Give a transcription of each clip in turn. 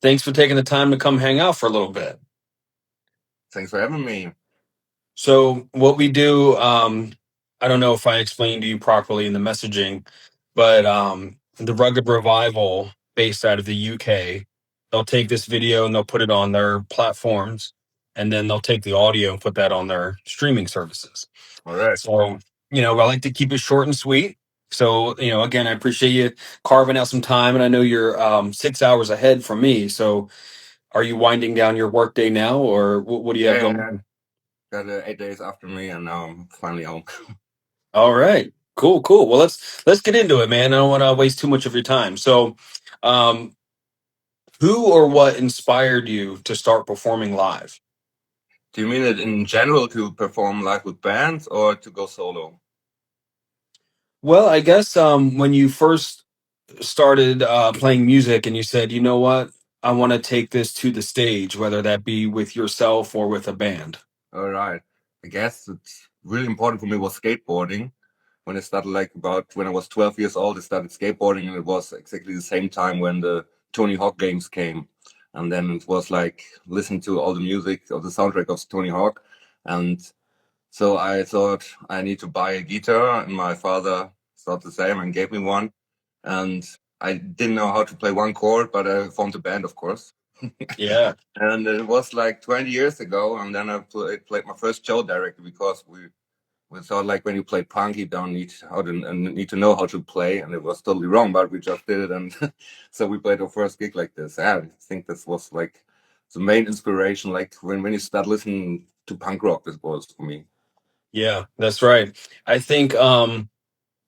Thanks for taking the time to come hang out for a little bit. Thanks for having me. So, what we do, I don't know if I explained to you properly in the messaging, but the Rugged Revival, based out of the UK, they'll take this video and they'll put it on their platforms, and then they'll take the audio and put that on their streaming services. All right. So, I like to keep it short and sweet. So, again, I appreciate you carving out some time, and I know you're 6 hours ahead from me. So, are you winding down your workday now, or what do you have Yeah, going yeah. on? Got 8 days after me, and now I'm finally home. All right, cool, cool. Well, let's get into it, man. I don't want to waste too much of your time. So, um, who or what inspired you to start performing live? Do you mean it in general to perform live with bands or to go solo? Well, I guess when you first started playing music, and you said, you know what, I want to take this to the stage, whether that be with yourself or with a band. All right. I guess it's really important for me was skateboarding. When I started, like about when I was 12 years old, I started skateboarding, and it was exactly the same time when the Tony Hawk games came. And then it was like listening to all the music of the soundtrack of Tony Hawk. And so I thought I need to buy a guitar, and my father thought the same and gave me one. And I didn't know how to play one chord, but I formed a band, of course. Yeah. And it was like 20 years ago, and then I played my first show directly because we thought like when you play punk, you don't need to know how to play, and it was totally wrong, but we just did it, and so we played our first gig like this. Yeah, I think this was like the main inspiration, like when you start listening to punk rock, this was for me. Yeah, that's right. I think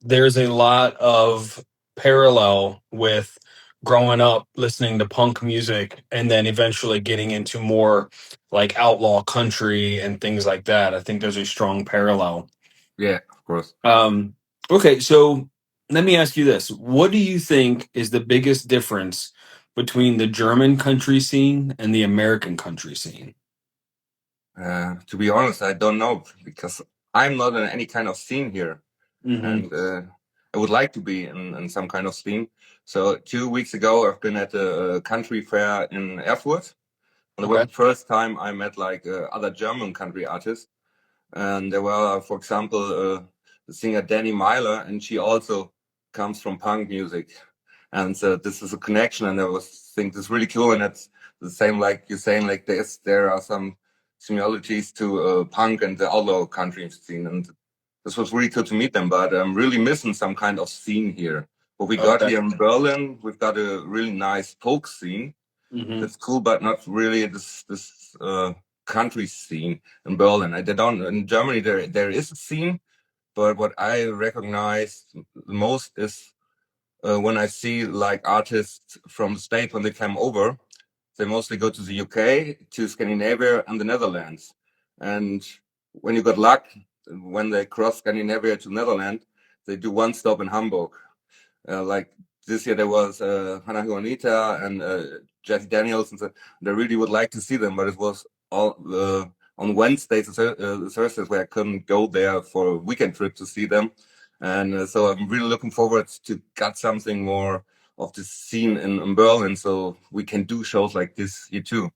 there's a lot of parallel with growing up listening to punk music and then eventually getting into more like outlaw country and things like that. I think there's a strong parallel. Yeah, of course. Um, okay, so let me ask you this. What do you think is the biggest difference between the German country scene and the American country scene? To be honest, I don't know because I'm not in any kind of scene here, Hmm. and I would like to be in some kind of scene. So 2 weeks ago, I've been at a country fair in Erfurt, and it was Okay. the first time I met like other German country artists. And there were, for example, the singer Danny Myler, and she also comes from punk music. And so this is a connection, and I was think this is really cool, and it's the same like you're saying, like there are some similarities to punk and the outlaw country scene, and this was really cool to meet them. But I'm really missing some kind of scene here. What we got Okay. here in Berlin, we've got a really nice folk scene. Hmm. That's cool, but not really this country scene in Berlin. They don't in Germany. There is a scene, but what I recognize the most is when I see like artists from the States when they come over. They mostly go to the UK, to Scandinavia, and the Netherlands. And when you got luck, when they cross Scandinavia to Netherlands, they do one stop in Hamburg. Like this year, there was Hannah Juanita and Jesse Daniels, and so I really would like to see them, but it was all on Wednesdays and Thursdays where I couldn't go there for a weekend trip to see them. And so I'm really looking forward to get something more of this scene in Berlin, so we can do shows like this here too.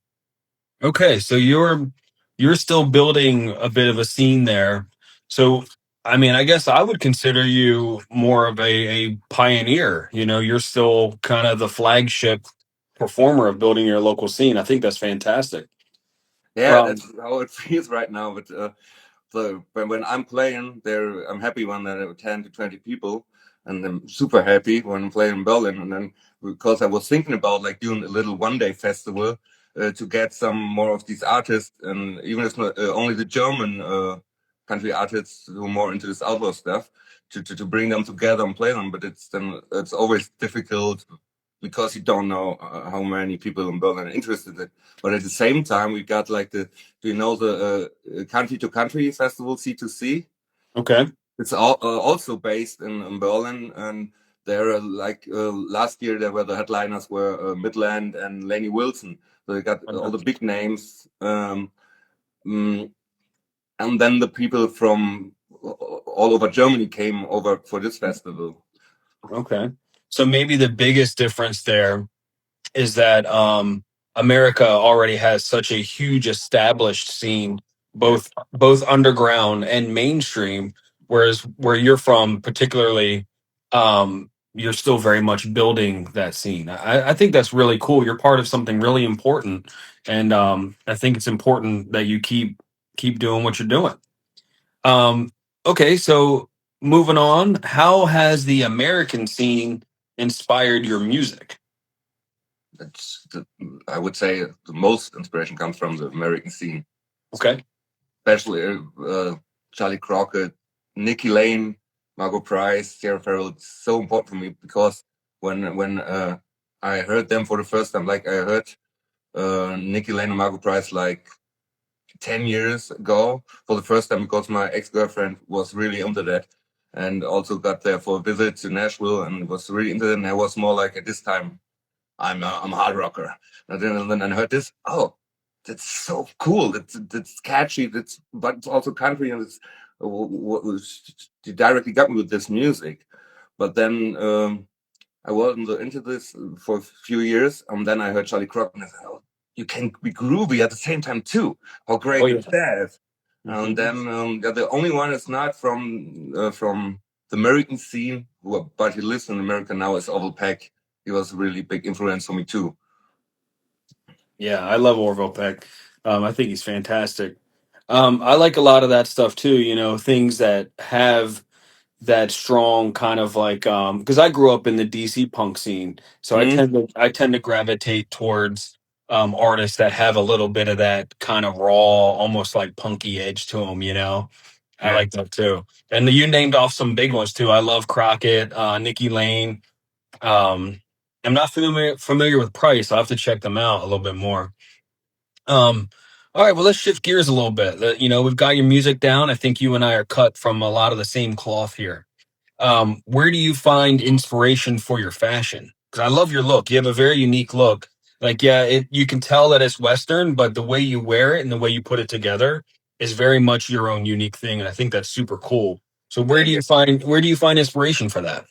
Okay, so you're still building a bit of a scene there. So, I mean, I guess I would consider you more of a pioneer. You're still kind of the flagship performer of building your local scene. I think that's fantastic. Yeah, Um, that's how it feels right now. But so when I'm playing there, I'm happy when there are 10 to 20 people, and I'm super happy when I'm playing in Berlin. And then because I was thinking about like doing a little one-day festival to get some more of these artists, and even if not only the German country artists who are more into this outlaw stuff, to bring them together and play them. But it's always difficult because you don't know how many people in Berlin are interested in it. But at the same time, we got like do you know the country to country festival C2C? okay. It's also based in Berlin, and there like last year there were the headliners were Midland and Laney Wilson. So they got all the big names, mm, and then the people from all over Germany came over for this festival. Okay. So maybe the biggest difference there is that America already has such a huge established scene, Yeah. both underground and mainstream. Whereas where you're from, particularly, you're still very much building that scene. I think that's really cool. You're part of something really important, and I think it's important that you keep doing what you're doing. Um, okay, so moving on, how has the American scene inspired your music? That's I would say the most inspiration comes from the American scene, Okay. especially Charlie Crockett, Nikki Lane, Margot Price, Sarah Farrell. It's so important for me because when I heard them for the first time, like I heard Nikki Lane and Margot Price like 10 years ago for the first time because my ex-girlfriend was really into that and also got there for a visit to Nashville and was really into it. And I was more like at this time, I'm a hard rocker. And then I heard this. Oh, that's so cool. That's catchy. But it's also country, and it's what was directly got me with this music. But then I wasn't into this for a few years, and then I heard Charlie Crockett, and I said, "Oh, you can be groovy at the same time too. How Oh great yeah. is that?" And Mhm. then the only one is not from the American scene, but he lives in America now, is Orville Peck. He was a really big influence for me too. Yeah, I love Orville Peck. I think he's fantastic. I like a lot of that stuff too. You know, things that have that strong kind of like because I grew up in the DC punk scene, so Mm, I tend to gravitate towards artists that have a little bit of that kind of raw, almost like punky edge to them. You know, I yeah. like that too. And you named off some big ones too. I love Crockett, Nikki Lane. Um, I'm not familiar with Price. I'll have to check them out a little bit more. Um, all right, well, let's shift gears a little bit. You know, we've got your music down. I think you and I are cut from a lot of the same cloth here. Where do you find inspiration for your fashion? Because I love your look. You have a very unique look. Like, yeah, you can tell that it's Western, but the way you wear it and the way you put it together is very much your own unique thing, and I think that's super cool. So, Thank you. where do you find inspiration for that?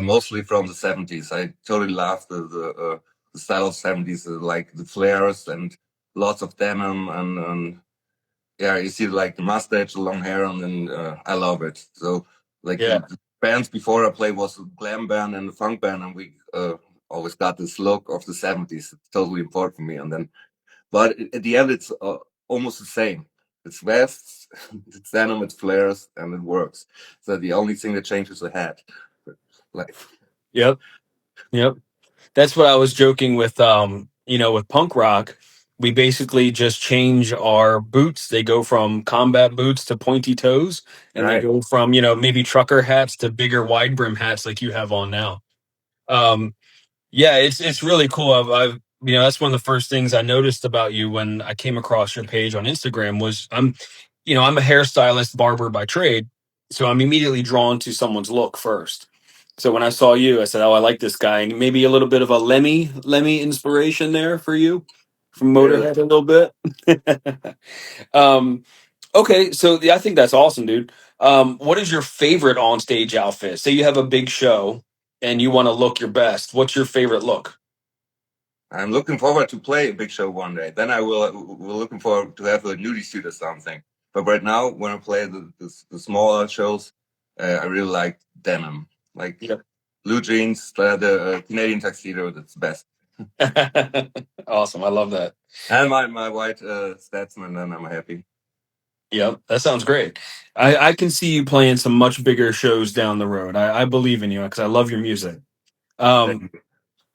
Mostly from the 70s. I totally love the style of 70s, like the flares and lots of denim and yeah, you see like the mustache, the long hair, and then I love it. So like Yeah, the bands before I played was a glam band and a funk band, and we always got this look of the 70s. It's totally important for me. And then, but at the end, it's almost the same. It's vests, it's denim, it's flares, and it works. So the only thing that changes is the hat. Like, yep, yep. That's what I was joking with. You know, with punk rock, we basically just change our boots. They go from combat boots to pointy toes, and they right. go from maybe trucker hats to bigger wide brim hats like you have on now. Um, yeah, it's really cool. I've that's one of the first things I noticed about you when I came across your page on Instagram was I'm a hairstylist barber by trade, so I'm immediately drawn to someone's look first. So when I saw you, I said, "Oh, I like this guy." And maybe a little bit of a Lemmy inspiration there for you from Yeah. Motorhead a little bit. um, okay, so yeah, I think that's awesome, dude. What is your favorite on stage outfit? Say you have a big show and you want to look your best. What's your favorite look? I'm looking forward to play a big show one day. Then I will looking forward to have a nudie suit or something. But right now, when I play the smaller shows, I really like denim, like Yep. blue jeans, the Canadian tuxedo. That's the best. Awesome. I love that. And my white Stetson, and I'm happy. Yep. That sounds great. I can see you playing some much bigger shows down the road. I believe in you because I love your music. Um, Thank you.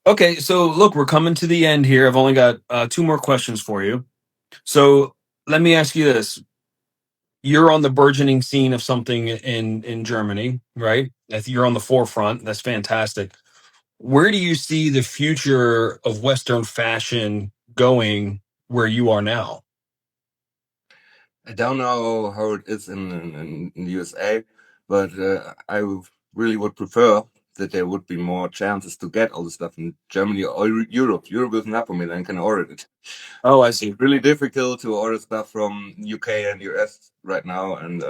okay. So, look, we're coming to the end here. I've only got two more questions for you. So, let me ask you this. You're on the burgeoning scene of something in Germany, right? You're on the forefront. That's fantastic. Where do you see the future of Western fashion going where you are now? I don't know how it is in the USA, but I really would prefer that there would be more chances to get all the stuff in Germany or Europe. Europe is not for me, then can order it. Oh, I see. Really difficult to order stuff from UK and US right now, and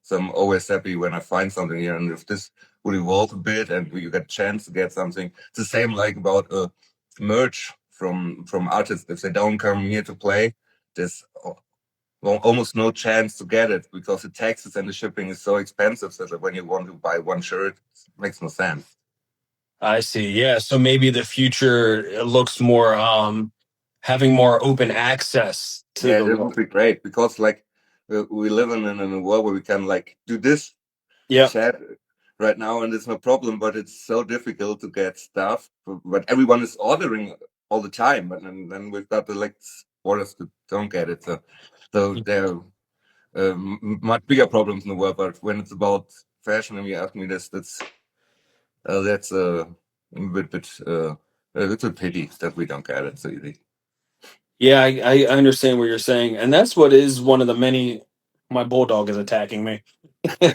so I'm always happy when I find something here. And if this would evolve a bit and you get a chance to get something, it's the same like about merch from artists. If they don't come here to play, there's almost no chance to get it because the taxes and the shipping is so expensive that when you want to buy one shirt, it makes no sense. I see. Yeah. So maybe the future looks more having more open access to Yeah, the that would be great because like we live in a world where we can like do this yeah. chat right now and it's no problem, but it's so difficult to get stuff. But everyone is ordering all the time, but then we've got the like orders that don't get it. So there are much bigger problems in the world. But when it's about fashion, and you ask me this, that's a little pity that we don't get it so easy. Yeah, I understand what you're saying. And that's what is one of the many my bulldog is attacking me. One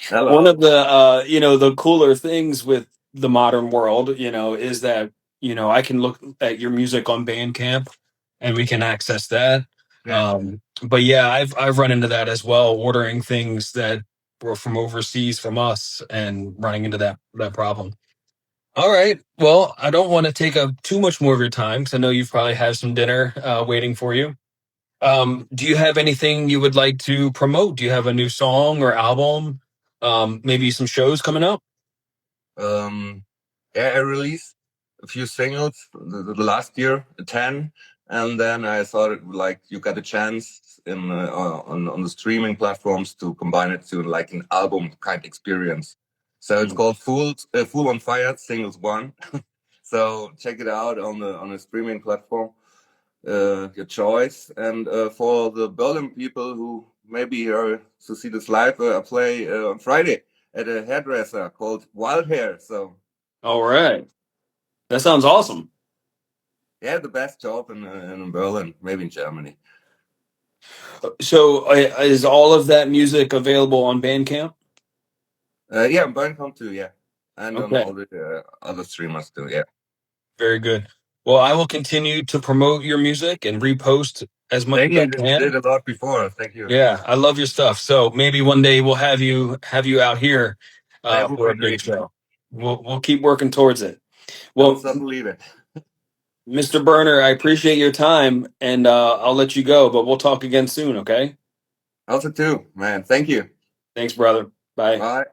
Hello. of the the cooler things with the modern world, is that, I can look at your music on Bandcamp and we can access that. Yeah. But yeah, I've run into that as well, ordering things that were from overseas from us and running into that problem. All right. Well, I don't want to take up too much more of your time because I know you probably have some dinner waiting for you. Do you have anything you would like to promote? Do you have a new song or album? Maybe some shows coming up? Um, yeah, I released a few singles the last year, 10, and then I thought it like you got a chance on the streaming platforms to combine it to like an album kind experience. So it's called Full on Fire Singles One. So check it out on the streaming platform, your choice. And for the Berlin people who maybe are to see this live, I play on Friday at a hairdresser called Wild Hair. So All right. That sounds awesome. yeah, the best job in Berlin, maybe in Germany. So, is all of that music available on Bandcamp? Yeah, in Berlin too. Yeah, and on Okay. all the other streamers too. Yeah. Very good. Well, I will continue to promote your music and repost as much Thank as I you. You did can. a lot before. Thank you. Yeah, I love your stuff. So maybe one day we'll have you out here That would for be a big great, man. show. We'll keep working towards it. Don't Well, stop believing. Mr. Berner, I appreciate your time, and I'll let you go, but we'll talk again soon. Okay? Also too, man. Thank you. Thanks, brother. Bye. Bye.